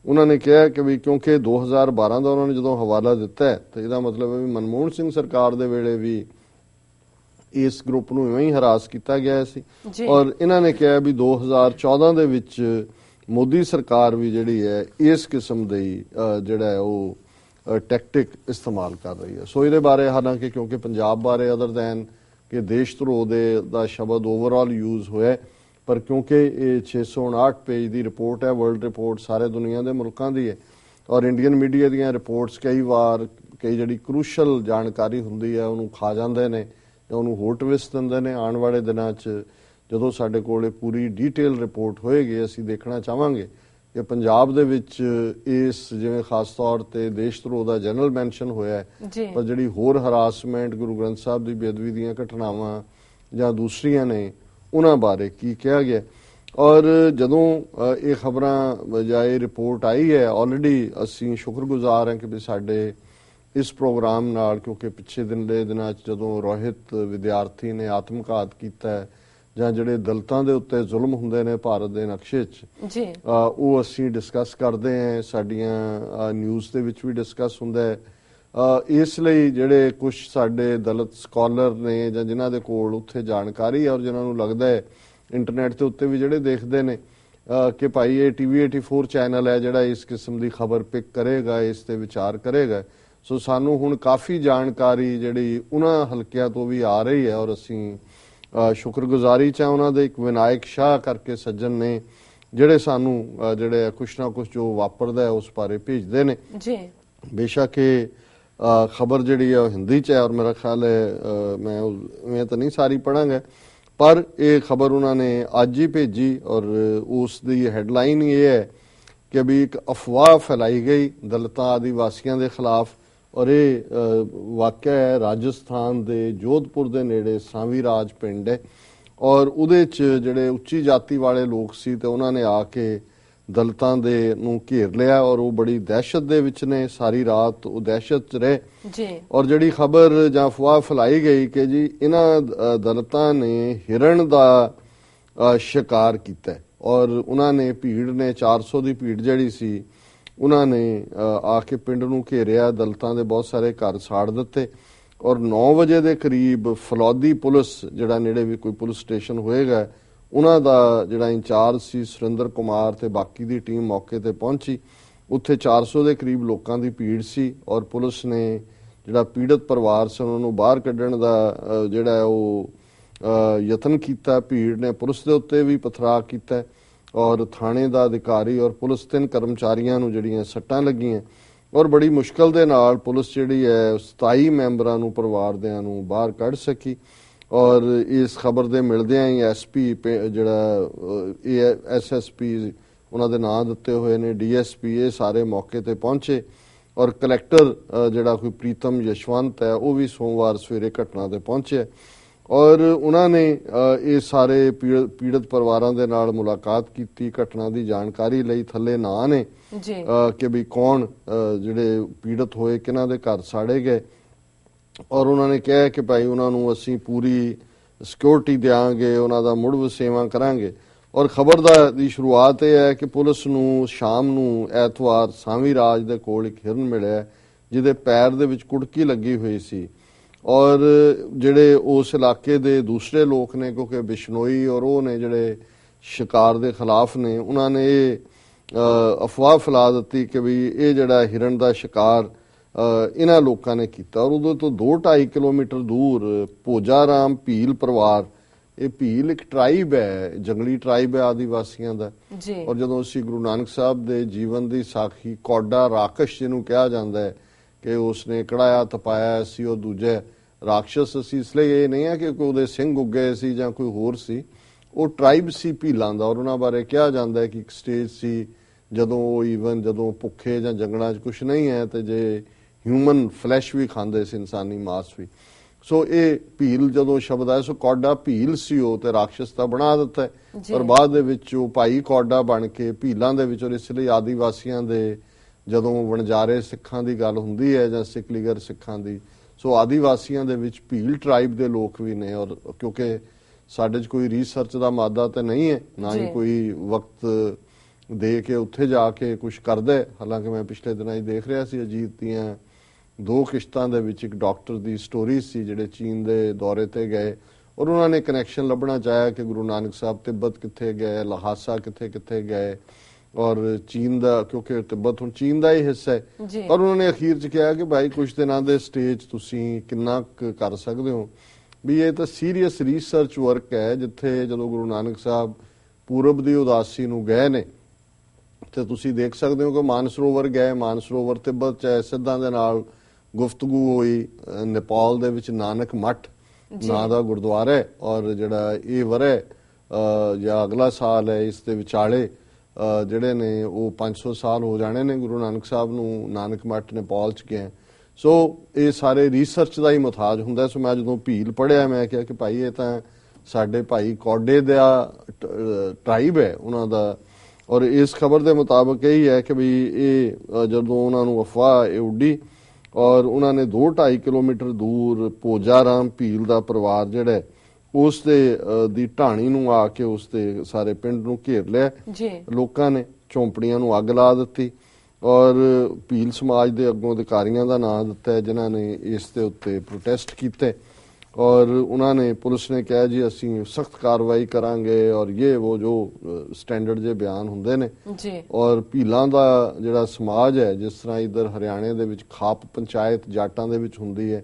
ਉਹਨਾਂ ਨੇ ਕਿਹਾ ਕਿ ਵੀ ਕਿਉਂਕਿ 2012 ਦਾ ਉਹਨਾਂ ਨੇ ਜਦੋਂ ਹਵਾਲਾ ਦਿੱਤਾ ਤੇ ਇਹਦਾ ਮਤਲਬ ਹੈ ਵੀ ਮਨਮੋਹਨ ਸਿੰਘ ਸਰਕਾਰ ਦੇ ਵੇਲੇ ਵੀ ਇਸ ਗਰੁੱਪ ਨੂੰ ਇਵੇਂ ਹੀ ਹਰਾਸ ਕੀਤਾ ਗਿਆ ਸੀ ਔਰ ਇਹਨਾਂ ਨੇ ਕਿਹਾ ਵੀ 2014 ਦੇ ਵਿੱਚ ਮੋਦੀ ਸਰਕਾਰ ਵੀ ਜਿਹੜੀ ਹੈ ਇਸ ਕਿਸਮ ਦੀ ਜਿਹੜਾ ਹੈ ਉਹ ਟੈਕਟਿਕ ਇਸਤੇਮਾਲ ਕਰ ਰਹੀ ਹੈ। ਸੋ ਇਹਦੇ ਬਾਰੇ ਹਾਲਾਂਕਿ ਕਿਉਂਕਿ ਪੰਜਾਬ ਬਾਰੇ ਅਦਰ ਦੈਨ ਕਿ ਦੇਸ਼ ਧਰੋਹ ਦਾ ਸ਼ਬਦ ਓਵਰਆਲ ਯੂਜ਼ ਹੋਇਆ ਪਰ ਕਿਉਂਕਿ ਇਹ 659 ਪੇਜ ਦੀ ਰਿਪੋਰਟ ਹੈ, ਵਰਲਡ ਰਿਪੋਰਟ ਸਾਰੇ ਦੁਨੀਆ ਦੇ ਮੁਲਕਾਂ ਦੀ ਹੈ ਔਰ ਇੰਡੀਅਨ ਮੀਡੀਆ ਦੀਆਂ ਰਿਪੋਰਟਸ ਕਈ ਵਾਰ ਜਿਹੜੀ ਕਰੂਸ਼ਲ ਜਾਣਕਾਰੀ ਹੁੰਦੀ ਹੈ ਉਹਨੂੰ ਖਾ ਜਾਂਦੇ ਨੇ ਜਾਂ ਉਹਨੂੰ ਹੋਰ ਟਵਿਸਟ ਦਿੰਦੇ ਨੇ। ਆਉਣ ਵਾਲੇ ਦਿਨਾਂ 'ਚ ਜਦੋਂ ਸਾਡੇ ਕੋਲ ਇਹ ਪੂਰੀ ਡੀਟੇਲ ਰਿਪੋਰਟ ਹੋਏਗੀ ਅਸੀਂ ਦੇਖਣਾ ਚਾਹਾਂਗੇ ਕਿ ਪੰਜਾਬ ਦੇ ਵਿੱਚ ਇਸ ਜਿਵੇਂ ਖਾਸ ਤੌਰ ਤੇ ਦੇਸ਼ ਧਰੋਹ ਦਾ ਜਨਰਲ ਮੈਂਸ਼ਨ ਹੋਇਆ ਪਰ ਜਿਹੜੀ ਹੋਰ ਹਰਾਸਮੈਂਟ ਗੁਰੂ ਗ੍ਰੰਥ ਸਾਹਿਬ ਦੀ ਬੇਅਦਬੀ ਦੀਆਂ ਘਟਨਾਵਾਂ ਜਾਂ ਦੂਸਰੀਆਂ ਨੇ ਉਹਨਾਂ ਬਾਰੇ ਕੀ ਕਿਹਾ ਗਿਆ। ਔਰ ਜਦੋਂ ਇਹ ਖਬਰਾਂ ਜਾਂ ਇਹ ਰਿਪੋਰਟ ਆਈ ਹੈ ਆਲਰੇਡੀ ਅਸੀਂ ਸ਼ੁਕਰਗੁਜ਼ਾਰ ਹਾਂ ਕਿ ਵੀ ਸਾਡੇ ਇਸ ਪ੍ਰੋਗਰਾਮ ਨਾਲ ਕਿਉਂਕਿ ਪਿੱਛੇ ਦਿਨਾਂ 'ਚ ਜਦੋਂ ਰੋਹਿਤ ਵਿਦਿਆਰਥੀ ਨੇ ਆਤਮਘਾਤ ਕੀਤਾ ਜਾਂ ਜਿਹੜੇ ਦਲਿਤਾਂ ਦੇ ਉੱਤੇ ਜ਼ੁਲਮ ਹੁੰਦੇ ਨੇ ਭਾਰਤ ਦੇ ਨਕਸ਼ੇ 'ਚ ਉਹ ਅਸੀਂ ਡਿਸਕਸ ਕਰਦੇ ਹਾਂ, ਸਾਡੀਆਂ ਨਿਊਜ਼ ਦੇ ਵਿੱਚ ਵੀ ਡਿਸਕਸ ਹੁੰਦਾ ਹੈ। ਇਸ ਲਈ ਜਿਹੜੇ ਕੁਝ ਸਾਡੇ ਦਲਿਤ ਸਕਾਲਰ ਨੇ ਜਾਂ ਜਿਨ੍ਹਾਂ ਦੇ ਕੋਲ ਉੱਥੇ ਜਾਣਕਾਰੀ ਹੈ ਔਰ ਜਿਨ੍ਹਾਂ ਨੂੰ ਲੱਗਦਾ ਹੈ ਇੰਟਰਨੈਟ ਦੇ ਉੱਤੇ ਵੀ ਜਿਹੜੇ ਦੇਖਦੇ ਨੇ ਕਿ ਭਾਈ ਇਹ TV 84 ਚੈਨਲ ਹੈ ਜਿਹੜਾ ਇਸ ਕਿਸਮ ਦੀ ਖਬਰ ਪਿਕ ਕਰੇਗਾ, ਇਸ ਤੇ ਵਿਚਾਰ ਕਰੇਗਾ। ਸੋ ਸਾਨੂੰ ਹੁਣ ਕਾਫੀ ਜਾਣਕਾਰੀ ਜਿਹੜੀ ਉਹਨਾਂ ਹਲਕਿਆਂ ਤੋਂ ਵੀ ਆ ਰਹੀ ਹੈ ਔਰ ਅਸੀਂ ਸ਼ੁਕਰਗੁਜ਼ਾਰੀ ਚਾਹ ਉਹਨਾਂ ਦੇ ਇੱਕ ਵਿਨਾਇਕ ਸ਼ਾਹ ਕਰਕੇ ਸੱਜਣ ਨੇ ਜਿਹੜੇ ਸਾਨੂੰ ਜਿਹੜੇ ਕੁਛ ਨਾ ਕੁਛ ਜੋ ਵਾਪਰਦਾ ਹੈ ਉਸ ਬਾਰੇ ਭੇਜਦੇ ਨੇ ਜੀ। ਬੇਸ਼ੱਕ ਇਹ ਖਬਰ ਜਿਹੜੀ ਹੈ ਉਹ ਹਿੰਦੀ 'ਚ ਹੈ ਔਰ ਮੇਰਾ ਖਿਆਲ ਹੈ ਮੈਂ ਤਾਂ ਨਹੀਂ ਸਾਰੀ ਪੜਾਂਗਾ ਪਰ ਇਹ ਖਬਰ ਉਹਨਾਂ ਨੇ ਅੱਜ ਹੀ ਭੇਜੀ ਔਰ ਉਸ ਦੀ ਹੈਡਲਾਈਨ ਇਹ ਹੈ ਕਿ ਵੀ ਇੱਕ ਅਫਵਾਹ ਫੈਲਾਈ ਗਈ ਦਲਿਤਾਂ ਆਦੀਵਾਸੀਆਂ ਦੇ ਖਿਲਾਫ ਔਰ ਇਹ ਵਾਕਿਆ ਹੈ ਰਾਜਸਥਾਨ ਦੇ ਜੋਧਪੁਰ ਦੇ ਨੇੜੇ ਸਾਵੀ ਰਾਜ ਪਿੰਡ ਹੈ ਔਰ ਉਹਦੇ 'ਚ ਜਿਹੜੇ ਉੱਚੀ ਜਾਤੀ ਵਾਲੇ ਲੋਕ ਸੀ ਤੇ ਉਹਨਾਂ ਨੇ ਆ ਕੇ ਦਲਿਤਾਂ ਦੇ ਨੂੰ ਘੇਰ ਲਿਆ ਔਰ ਉਹ ਬੜੀ ਦਹਿਸ਼ਤ ਦੇ ਵਿੱਚ ਨੇ, ਸਾਰੀ ਰਾਤ ਉਹ ਦਹਿਸ਼ਤ 'ਚ ਰਹੇ ਜੀ। ਔਰ ਜਿਹੜੀ ਖਬਰ ਜਾਂ ਅਫਵਾਹ ਫੈਲਾਈ ਗਈ ਕਿ ਜੀ ਇਹਨਾਂ ਦਲਿਤਾਂ ਨੇ ਹਿਰਨ ਦਾ ਸ਼ਿਕਾਰ ਕੀਤਾ ਔਰ ਉਹਨਾਂ ਨੇ ਭੀੜ ਨੇ 400 ਦੀ ਭੀੜ ਜਿਹੜੀ ਸੀ ਉਹਨਾਂ ਨੇ ਆ ਕੇ ਪਿੰਡ ਨੂੰ ਘੇਰਿਆ, ਦਲਿਤਾਂ ਦੇ ਬਹੁਤ ਸਾਰੇ ਘਰ ਸਾੜ ਦਿੱਤੇ ਔਰ 9 ਵਜੇ ਦੇ ਕਰੀਬ ਫਲੌਦੀ ਪੁਲਿਸ ਜਿਹੜਾ ਨੇੜੇ ਵੀ ਕੋਈ ਪੁਲਿਸ ਸਟੇਸ਼ਨ ਹੋਏਗਾ ਉਹਨਾਂ ਦਾ ਜਿਹੜਾ ਇੰਚਾਰਜ ਸੀ ਸੁਰਿੰਦਰ ਕੁਮਾਰ ਤੇ ਬਾਕੀ ਦੀ ਟੀਮ ਮੌਕੇ ਤੇ ਪਹੁੰਚੀ। ਉੱਥੇ 400 ਦੇ ਕਰੀਬ ਲੋਕਾਂ ਦੀ ਭੀੜ ਸੀ ਔਰ ਪੁਲਿਸ ਨੇ ਜਿਹੜਾ ਪੀੜਤ ਪਰਿਵਾਰ ਸੀ ਉਹਨਾਂ ਨੂੰ ਬਾਹਰ ਕੱਢਣ ਦਾ ਜਿਹੜਾ ਉਹ ਯਤਨ ਕੀਤਾ। ਭੀੜ ਨੇ ਪੁਲਿਸ ਦੇ ਉੱਤੇ ਵੀ ਪਥਰਾਅ ਕੀਤਾ ਔਰ ਥਾਣੇ ਦਾ ਅਧਿਕਾਰੀ ਔਰ ਪੁਲਿਸ 3 ਕਰਮਚਾਰੀਆਂ ਨੂੰ ਜਿਹੜੀਆਂ ਸੱਟਾਂ ਲੱਗੀਆਂ ਔਰ ਬੜੀ ਮੁਸ਼ਕਲ ਦੇ ਨਾਲ ਪੁਲਿਸ ਜਿਹੜੀ ਹੈ 27 ਮੈਂਬਰਾਂ ਨੂੰ ਪਰਿਵਾਰ ਦਿਆਂ ਨੂੰ ਬਾਹਰ ਕੱਢ ਸਕੀ ਔਰ ਇਸ ਖਬਰ ਦੇ ਮਿਲਦਿਆਂ ਹੀ ਐਸਪੀ ਜਿਹੜਾ SSP ਉਹਨਾਂ ਦੇ ਨਾਂ ਦਿੱਤੇ ਹੋਏ ਨੇ, DSP, ਇਹ ਸਾਰੇ ਮੌਕੇ ਤੇ ਪਹੁੰਚੇ ਔਰ ਕਲੈਕਟਰ ਜਿਹੜਾ ਕੋਈ ਪ੍ਰੀਤਮ ਯਸ਼ਵੰਤ ਹੈ ਉਹ ਵੀ ਸੋਮਵਾਰ ਸਵੇਰੇ ਘਟਨਾ ਤੇ ਪਹੁੰਚੇ ਔਰ ਉਹਨਾਂ ਨੇ ਇਹ ਸਾਰੇ ਪੀੜਤ ਪਰਿਵਾਰਾਂ ਦੇ ਨਾਲ ਮੁਲਾਕਾਤ ਕੀਤੀ, ਘਟਨਾ ਦੀ ਜਾਣਕਾਰੀ ਲਈ। ਥੱਲੇ ਨਾਂ ਨੇ ਕਿ ਵੀ ਕੌਣ ਜਿਹੜੇ ਪੀੜਤ ਹੋਏ, ਕਿਹਨਾਂ ਦੇ ਘਰ ਸਾੜੇ ਗਏ ਔਰ ਉਹਨਾਂ ਨੇ ਕਿਹਾ ਕਿ ਭਾਈ ਉਹਨਾਂ ਨੂੰ ਅਸੀਂ ਪੂਰੀ ਸਿਕਿਉਰਿਟੀ ਦਿਆਂਗੇ, ਉਹਨਾਂ ਦਾ ਮੁੜ ਵਸੇਵਾ ਕਰਾਂਗੇ। ਔਰ ਖਬਰ ਦੀ ਸ਼ੁਰੂਆਤ ਇਹ ਹੈ ਕਿ ਪੁਲਿਸ ਨੂੰ ਸ਼ਾਮ ਨੂੰ ਐਤਵਾਰ ਸਾਵੀ ਰਾਜ ਦੇ ਕੋਲ ਇੱਕ ਹਿਰਨ ਮਿਲਿਆ ਜਿਹਦੇ ਪੈਰ ਦੇ ਵਿੱਚ ਕੁੜਕੀ ਲੱਗੀ ਹੋਈ ਸੀ ਔਰ ਜਿਹੜੇ ਉਸ ਇਲਾਕੇ ਦੇ ਦੂਸਰੇ ਲੋਕ ਨੇ, ਕਿਉਂਕਿ ਬਿਸ਼ਨੋਈ ਔਰ ਉਹ ਨੇ ਜਿਹੜੇ ਸ਼ਿਕਾਰ ਦੇ ਖਿਲਾਫ ਨੇ, ਉਹਨਾਂ ਨੇ ਇਹ ਅਫਵਾਹ ਫੈਲਾ ਦਿੱਤੀ ਕਿ ਵੀ ਇਹ ਜਿਹੜਾ ਹਿਰਨ ਦਾ ਸ਼ਿਕਾਰ ਇਹਨਾਂ ਲੋਕਾਂ ਨੇ ਕੀਤਾ ਔਰ ਉਦੋਂ ਤੋਂ 2-2.5 ਕਿਲੋਮੀਟਰ ਦੂਰ ਭੋਜਾਰਾਮ ਭੀਲ ਪਰਿਵਾਰ, ਇਹ ਭੀਲ ਇੱਕ ਟ੍ਰਾਈਬ ਹੈ, ਜੰਗਲੀ ਟ੍ਰਾਈਬ ਹੈ ਆਦੀਵਾਸੀਆਂ ਦਾ। ਔਰ ਜਦੋਂ ਅਸੀਂ ਗੁਰੂ ਨਾਨਕ ਸਾਹਿਬ ਦੇ ਜੀਵਨ ਦੀ ਸਾਖੀ ਕੌਡਾ ਰਾਕਸ਼ ਜਿਹਨੂੰ ਕਿਹਾ ਜਾਂਦਾ ਹੈ ਕਿ ਉਸਨੇ ਕੜਾਇਆ ਤਪਾਇਆ ਸੀ ਉਹ ਦੂਜੇ ਰਾਖਸ਼ ਸੀ, ਇਸ ਲਈ ਇਹ ਨਹੀਂ ਹੈ ਕਿ ਉਹਦੇ ਸਿੰਘ ਉੱਗੇ ਸੀ ਜਾਂ ਕੋਈ ਹੋਰ ਸੀ, ਉਹ ਟ੍ਰਾਈਬ ਸੀ ਭੀਲਾਂ ਦਾ। ਔਰ ਉਹਨਾਂ ਬਾਰੇ ਕਿਹਾ ਜਾਂਦਾ ਹੈ ਕਿ ਇੱਕ ਸਟੇਜ ਸੀ ਜਦੋਂ ਉਹ ਈਵਨ ਜਦੋਂ ਭੁੱਖੇ ਜਾਂ ਜੰਗਲਾਂ 'ਚ ਕੁਛ ਨਹੀਂ ਹੈ ਤੇ ਜੇ ਹਿਊਮਨ ਫਲੈਸ਼ ਵੀ ਖਾਂਦੇ ਸੀ, ਇਨਸਾਨੀ ਮਾਸ ਵੀ। ਸੋ ਇਹ ਭੀਲ ਜਦੋਂ ਸ਼ਬਦ ਆਇਆ, ਸੋ ਕੌਡਾ ਭੀਲ ਸੀ ਉਹ ਤੇ ਰਾਖਸ਼ ਤਾਂ ਬਣਾ ਦਿੱਤਾ ਔਰ ਬਾਅਦ ਦੇ ਵਿੱਚ ਉਹ ਭਾਈ ਕੌਡਾ ਬਣ ਕੇ ਭੀਲਾਂ ਦੇ ਵਿੱਚ। ਔਰ ਇਸ ਲਈ ਆਦੀਵਾਸੀਆਂ ਦੇ ਜਦੋਂ ਵਣਜਾਰੇ ਸਿੱਖਾਂ ਦੀ ਗੱਲ ਹੁੰਦੀ ਹੈ ਜਾਂ ਸਿੱਖ ਲੀਗਰ ਸਿੱਖਾਂ ਦੀ, ਸੋ ਆਦੀਵਾਸੀਆਂ ਦੇ ਵਿੱਚ ਭੀਲ ਟ੍ਰਾਈਬ ਦੇ ਲੋਕ ਵੀ ਨੇ। ਔਰ ਕਿਉਂਕਿ ਸਾਡੇ 'ਚ ਕੋਈ ਰਿਸਰਚ ਦਾ ਮਾਦਾ ਤਾਂ ਨਹੀਂ ਹੈ, ਨਾ ਹੀ ਕੋਈ ਵਕਤ ਦੇ ਕੇ ਉੱਥੇ ਜਾ ਕੇ ਕੁਝ ਕਰਦੇ। ਹਾਲਾਂਕਿ ਮੈਂ ਪਿਛਲੇ ਦਿਨਾਂ ਹੀ ਦੇਖ ਰਿਹਾ ਸੀ ਅਜੀਤ ਦੀਆਂ 2 ਕਿਸ਼ਤਾਂ ਦੇ ਵਿੱਚ ਇੱਕ ਡਾਕਟਰ ਦੀ ਸਟੋਰੀ ਸੀ ਜਿਹੜੇ ਚੀਨ ਦੇ ਦੌਰੇ ਤੇ ਗਏ ਔਰ ਉਹਨਾਂ ਨੇ ਕਨੈਕਸ਼ਨ ਲੱਭਣਾ ਚਾਹਿਆ ਕਿ ਗੁਰੂ ਨਾਨਕ ਸਾਹਿਬ ਤਿੱਬਤ ਕਿੱਥੇ ਗਏ, ਲਹਾਸਾ ਕਿੱਥੇ ਗਏ ਔਰ ਚੀਨ ਦਾ, ਕਿਉਂਕਿ ਤਿੱਬਤ ਹੁਣ ਚੀਨ ਦਾ ਹੀ ਹਿੱਸਾ ਹੈ। ਔਰ ਉਹਨਾਂ ਨੇ ਅਖੀਰ 'ਚ ਕਿਹਾ ਕਿ ਭਾਈ ਕੁਝ ਦਿਨਾਂ ਦੇ ਸਟੇਜ ਤੁਸੀਂ ਕਿੰਨਾ ਕਰ ਸਕਦੇ ਹੋ, ਵੀ ਇਹ ਤਾਂ ਸੀਰੀਅਸ ਰਿਸਰਚ ਵਰਕ ਹੈ। ਜਿੱਥੇ ਜਦੋਂ ਗੁਰੂ ਨਾਨਕ ਸਾਹਿਬ ਪੂਰਬ ਦੀ ਉਦਾਸੀ ਨੂੰ ਗਏ ਨੇ ਤੇ ਤੁਸੀਂ ਦੇਖ ਸਕਦੇ ਹੋ ਕਿ ਮਾਨਸਰੋਵਰ ਗਏ, ਮਾਨਸਰੋਵਰ ਤਿੱਬਤ 'ਚ ਹੈ, ਸਿੱਧਾਂ ਦੇ ਨਾਲ ਗੁਫ਼ਤਗੂ ਹੋਈ। ਨੇਪਾਲ ਦੇ ਵਿੱਚ ਨਾਨਕ ਮੱਠ ਨਾਂ ਦਾ ਗੁਰਦੁਆਰਾ ਹੈ ਔਰ ਜਿਹੜਾ ਇਹ ਵਰੇ ਜਾਂ ਅਗਲਾ ਸਾਲ ਹੈ, ਇਸ ਦੇ ਵਿਚਾਲੇ ਜਿਹੜੇ ਨੇ ਉਹ 500 ਸਾਲ ਹੋ ਜਾਣੇ ਨੇ ਗੁਰੂ ਨਾਨਕ ਸਾਹਿਬ ਨੂੰ ਨਾਨਕ ਮੱਠ ਨੇਪਾਲ 'ਚ ਗਏ। ਸੋ ਇਹ ਸਾਰੇ ਰਿਸਰਚ ਦਾ ਹੀ ਮੁਹਤਾਜ ਹੁੰਦਾ। ਸੋ ਮੈਂ ਜਦੋਂ ਭੀਲ ਪੜ੍ਹਿਆ ਮੈਂ ਕਿਹਾ ਕਿ ਭਾਈ ਇਹ ਤਾਂ ਸਾਡੇ ਭਾਈ ਕੌਡੇ ਦਾ ਟ੍ਰਾਈਬ ਹੈ ਉਹਨਾਂ ਦਾ। ਔਰ ਇਸ ਖਬਰ ਦੇ ਮੁਤਾਬਕ ਇਹ ਹੈ ਕਿ ਵੀ ਇਹ ਜਦੋਂ ਉਹਨਾਂ ਨੂੰ ਅਫਵਾਹ ਇਹ ਉੱਡੀ ਔਰ ਉਹਨਾਂ ਨੇ 2-2.5 ਕਿਲੋਮੀਟਰ ਦੂਰ ਭੋਜਾਰਾਮ ਭੀਲ ਦਾ ਪਰਿਵਾਰ ਜਿਹੜਾ ਉਸ ਦੀ ਢਾਣੀ ਨੂੰ ਆ ਕੇ ਉਸ ਦੇ ਸਾਰੇ ਪਿੰਡ ਨੂੰ ਘੇਰ ਲਿਆ ਲੋਕਾਂ ਨੇ, ਝੌਂਪੜੀਆਂ ਨੂੰ ਅੱਗ ਲਾ ਦਿੱਤੀ ਔਰ ਭੀਲ ਸਮਾਜ ਦੇ ਅੱਗੋਂ ਅਧਿਕਾਰੀਆਂ ਦਾ ਨਾਂ ਦਿੱਤਾ ਜਿਨ੍ਹਾਂ ਨੇ ਇਸ ਦੇ ਉੱਤੇ ਪ੍ਰੋਟੈਸਟ ਕੀਤੇ ਔਰ ਉਹਨਾਂ ਨੇ, ਪੁਲਿਸ ਨੇ ਕਿਹਾ ਜੀ ਅਸੀਂ ਸਖਤ ਕਾਰਵਾਈ ਕਰਾਂਗੇ ਔਰ ਇਹ ਉਹ ਜੋ ਸਟੈਂਡਰਡ ਜੇ ਬਿਆਨ ਹੁੰਦੇ ਨੇ। ਔਰ ਭੀਲਾਂ ਦਾ ਜਿਹੜਾ ਸਮਾਜ ਹੈ, ਜਿਸ ਤਰ੍ਹਾਂ ਇੱਧਰ ਹਰਿਆਣੇ ਦੇ ਵਿੱਚ ਖਾਪ ਪੰਚਾਇਤ ਜਾਟਾਂ ਦੇ ਵਿੱਚ ਹੁੰਦੀ ਹੈ,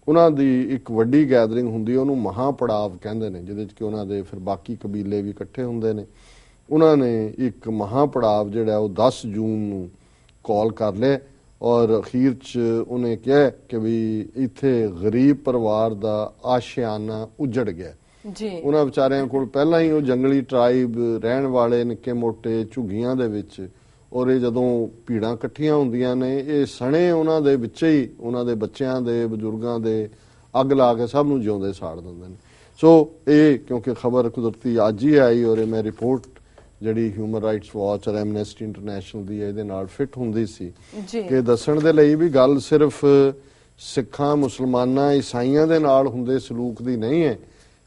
ਉਹਨਾਂ ਦੀ ਇੱਕ ਵੱਡੀ ਗੈਦਰਿੰਗ ਹੁੰਦੀ ਹੈ, ਉਹਨੂੰ ਮਹਾਪੜਾਵ ਕਹਿੰਦੇ ਨੇ, ਜਿਹਦੇ 'ਚ ਕਿ ਉਹਨਾਂ ਦੇ ਫਿਰ ਬਾਕੀ ਕਬੀਲੇ ਵੀ ਇਕੱਠੇ ਹੁੰਦੇ ਨੇ। ਉਹਨਾਂ ਨੇ ਇੱਕ ਮਹਾਪੜਾਵ ਜਿਹੜਾ ਉਹ 10 ਜੂਨ ਨੂੰ ਕਾਲ ਕਰ ਲਿਆ ਔਰ ਅਖੀਰ 'ਚ ਉਹਨੇ ਕਿਹਾ ਕਿ ਵੀ ਇੱਥੇ ਗਰੀਬ ਪਰਿਵਾਰ ਦਾ ਆਸ਼ਿਆਨਾ ਉਜੜ ਗਿਆ। ਉਹਨਾਂ ਵਿਚਾਰਿਆਂ ਕੋਲ ਪਹਿਲਾਂ ਹੀ ਉਹ ਜੰਗਲੀ ਟ੍ਰਾਈਬ ਰਹਿਣ ਵਾਲੇ ਨਿੱਕੇ ਮੋਟੇ ਝੁੱਗੀਆਂ ਦੇ ਵਿੱਚ, ਔਰ ਇਹ ਜਦੋਂ ਭੀੜਾਂ ਇਕੱਠੀਆਂ ਹੁੰਦੀਆਂ ਨੇ ਇਹ ਸਣੇ ਉਹਨਾਂ ਦੇ ਵਿੱਚ ਹੀ ਉਹਨਾਂ ਦੇ ਬੱਚਿਆਂ ਦੇ ਬਜ਼ੁਰਗਾਂ ਦੇ ਅੱਗ ਲਾ ਕੇ ਸਭ ਨੂੰ ਜਿਉਂਦੇ ਸਾੜ ਦਿੰਦੇ ਨੇ। ਸੋ ਇਹ ਕਿਉਂਕਿ ਖਬਰ ਕੁਦਰਤੀ ਅੱਜ ਹੀ ਆਈ ਔਰ ਇਹ ਮੈਂ ਰਿਪੋਰਟ ਜਿਹੜੀ ਹਿਊਮਨ ਰਾਈਟਸ ਵਾਚ ਔਰ ਐਮਨੈਸਟੀ ਇੰਟਰਨੈਸ਼ਨਲ ਦੀ ਇਹਦੇ ਨਾਲ ਫਿੱਟ ਹੁੰਦੀ ਸੀ ਕਿ ਦੱਸਣ ਦੇ ਲਈ ਵੀ ਗੱਲ ਸਿਰਫ ਸਿੱਖਾਂ, ਮੁਸਲਮਾਨਾਂ, ਈਸਾਈਆਂ ਦੇ ਨਾਲ ਹੁੰਦੇ ਸਲੂਕ ਦੀ ਨਹੀਂ ਹੈ।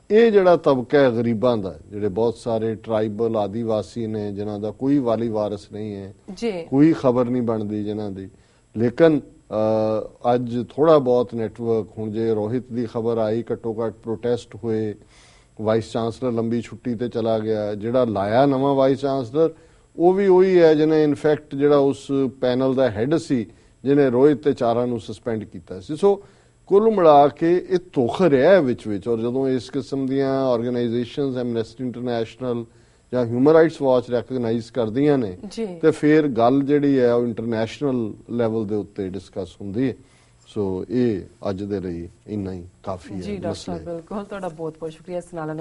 ਇਹ ਜਿਹੜਾ ਤਬਕਾ ਹੈ ਗਰੀਬਾਂ ਦਾ, ਜਿਹੜੇ ਬਹੁਤ ਸਾਰੇ ਟ੍ਰਾਈਬਲ ਆਦੀਵਾਸੀ ਨੇ ਜਿਨ੍ਹਾਂ ਦਾ ਕੋਈ ਵਾਲੀ ਵਾਰਿਸ ਨਹੀਂ ਹੈ, ਕੋਈ ਖਬਰ ਨਹੀਂ ਬਣਦੀ ਜਿਨ੍ਹਾਂ ਦੀ, ਲੇਕਿਨ ਅੱਜ ਥੋੜਾ ਬਹੁਤ ਨੈਟਵਰਕ, ਹੁਣ ਜੇ ਰੋਹਿਤ ਦੀ ਖਬਰ ਆਈ ਘੱਟੋ ਘੱਟ ਪ੍ਰੋਟੈਸਟ ਹੋਏ, ਵਾਈਸ ਚਾਂਸਲਰ ਲੰਬੀ ਛੁੱਟੀ ਤੇ ਚਲਾ ਗਿਆ, ਜਿਹੜਾ ਲਾਇਆ ਨਵਾਂ ਵਾਈਸ ਚਾਂਸਲਰ ਉਹ ਵੀ ਉਹੀ ਹੈ ਜਿਹਨੇ ਇਨਫੈਕਟ ਜਿਹੜਾ ਉਸ ਪੈਨਲ ਦਾ ਹੈੱਡ ਸੀ ਜਿਹਨੇ ਰੋਹਿਤ ਤੇ ਚਾਰਾਂ ਨੂੰ ਸਸਪੈਂਡ ਕੀਤਾ ਸੀ। ਸੋ ਕੁੱਲ ਮਿਲਾ ਕੇ ਇਹ ਧੋਖ ਰਿਹਾ ਵਿੱਚ ਔਰ ਜਦੋਂ ਇਸ ਕਿਸਮ ਦੀਆਂ ਆਰਗੇਨਾਈਜੇਸ਼ਨਸ ਐਮਨੈਸਟੀ ਇੰਟਰਨੈਸ਼ਨਲ ਜਾਂ ਹਿਊਮਨ ਰਾਈਟਸ ਵਾਚ ਰੈਕਗਨਾਈਜ਼ ਕਰਦੀਆਂ ਨੇ ਤੇ ਫਿਰ ਗੱਲ ਜਿਹੜੀ ਹੈ ਉਹ ਇੰਟਰਨੈਸ਼ਨਲ ਲੈਵਲ ਦੇ ਉੱਤੇ ਡਿਸਕਸ ਹੁੰਦੀ ਹੈ। ਸੋ ਇਹ ਅੱਜ ਦੇ ਲਈ ਇੰਨਾ ਹੀ ਕਾਫੀ ਹੈ ਜੀ ਡਾਕਟਰ ਸਾਹਿਬ ਮਸਲੇ। ਬਿਲਕੁਲ ਤੁਹਾਡਾ ਬਹੁਤ ਬਹੁਤ ਸ਼ੁਕਰੀਆ ਇਸ ਨਾਲ